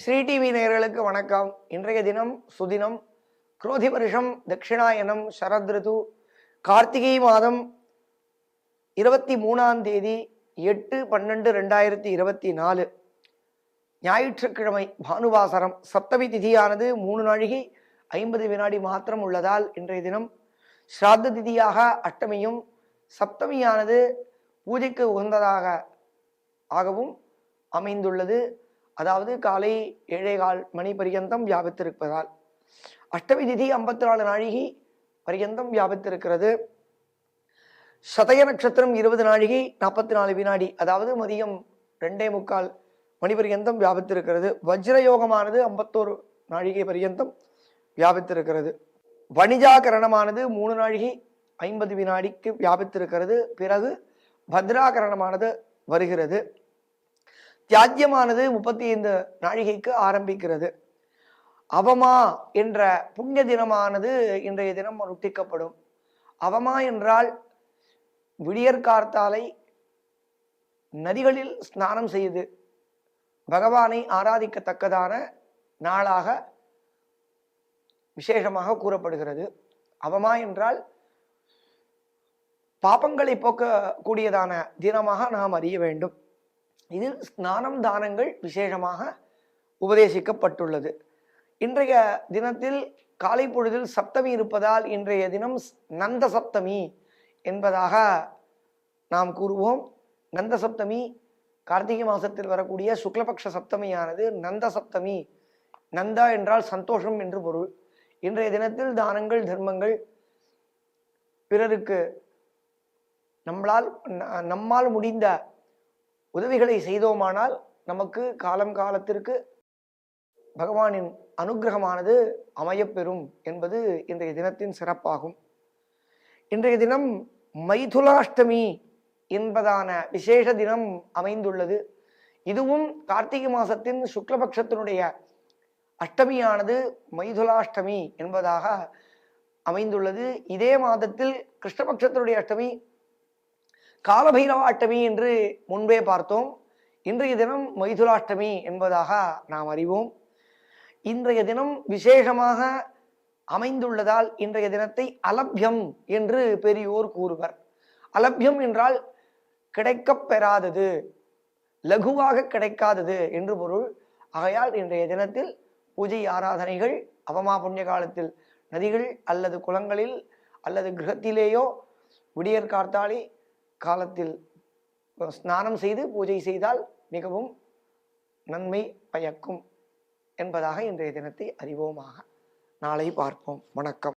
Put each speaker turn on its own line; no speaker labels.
Sri TV நேயர்களுக்கு வணக்கம். இன்றைய தினம் சுதினம் குரோதி வருஷம் தட்சிணாயனம் சரத்ருது கார்த்திகை மாதம் 23ஆம் தேதி 8/12/2024 ஞாயிற்றுக்கிழமை பானுவாசரம். சப்தமி திதியானது 3 நாழிகை 50 வினாடி மாத்திரம் உள்ளதால் இன்றைய தினம் ஸ்ராத்த திதியாக அஷ்டமியும் சப்தமியானது பூஜைக்கு உகந்ததாக ஆகவும் அமைந்துள்ளது. அதாவது காலை 7:15 மணி பரியந்தம் வியாபித்திருப்பதால் அஷ்டமி திதி 54 நாழிகை பரியந்தம் வியாபித்திருக்கிறது. சதய நட்சத்திரம் 20 நாழிகை 44 வினாடி, அதாவது மதியம் 2:45 மணி பரியந்தம் வியாபித்திருக்கிறது. வஜ்ரயோகமானது 51 நாழிகை பரியந்தம் வியாபித்திருக்கிறது. வணிஜாகரணமானது 3 நாழிகை 50 வினாடிக்கு வியாபித்திருக்கிறது. பிறகு பத்ராகரணமானது வருகிறது. தியாஜ்யமானது 35 நாழிகைக்கு ஆரம்பிக்கிறது. அவமா என்ற புண்ணிய தினமானது இன்றைய தினம் அனுஷ்டிக்கப்படும். அவமா என்றால் விடியற்கார்த்தாலை நதிகளில் ஸ்நானம் செய்து பகவானை ஆராதிக்கத்தக்கதான நாளாக விசேஷமாக கூறப்படுகிறது. அவமா என்றால் பாபங்களை போக்கக்கூடியதான தினமாக நாம் அறிய வேண்டும். இதில் ஸ்நானம் தானங்கள் விசேஷமாக உபதேசிக்கப்பட்டுள்ளது. இன்றைய தினத்தில் காலை பொழுதில் சப்தமி இருப்பதால் இன்றைய தினம் நந்த சப்தமி என்பதாக நாம் கூறுவோம். நந்த சப்தமி கார்த்திகை மாசத்தில் வரக்கூடிய சுக்லபக்ஷ சப்தமியானது நந்த சப்தமி. நந்தா என்றால் சந்தோஷம் என்று பொருள். இன்றைய தினத்தில் தானங்கள் தர்மங்கள் பிறருக்கு நம்மால் முடிந்த உதவிகளை செய்தோமானால் நமக்கு காலம் காலத்திற்கு பகவானின் அனுகிரகமானது அமையப்பெறும் என்பது இன்றைய தினத்தின் சிறப்பாகும். இன்றைய தினம் மைதுலாஷ்டமி என்பதான விசேஷ தினம் அமைந்துள்ளது. இதுவும் கார்த்திகை மாசத்தின் சுக்லபக்ஷத்தினுடைய அஷ்டமியானது மைதுலாஷ்டமி என்பதாக அமைந்துள்ளது. இதே மாதத்தில் கிருஷ்ணபக்ஷத்தினுடைய அஷ்டமி காலபைரவ அஷ்டமி என்று முன்பே பார்த்தோம். இன்றைய தினம் மைதுலாஷ்டமி என்பதாக நாம் அறிவோம். இன்றைய தினம் விசேஷமாக அமைந்துள்ளதால் இன்றைய தினத்தை அலப்யம் என்று பெரியோர் கூறுவர். அலப்யம் என்றால் கிடைக்கப் பெறாதது, லகுவாக கிடைக்காதது என்று பொருள். ஆகையால் இன்றைய தினத்தில் பூஜை ஆராதனைகள் அவமா புண்ணிய காலத்தில் நதிகள் அல்லது குளங்களில் அல்லது கிரகத்திலேயோ விடியற்கார்த்தாலே காலத்தில் ஸ்நானம் செய்து பூஜை செய்தால் மிகவும் நன்மை பயக்கும் என்பதாக இன்றைய தினத்தை அறிவோமாக. நாளை பார்ப்போம். வணக்கம்.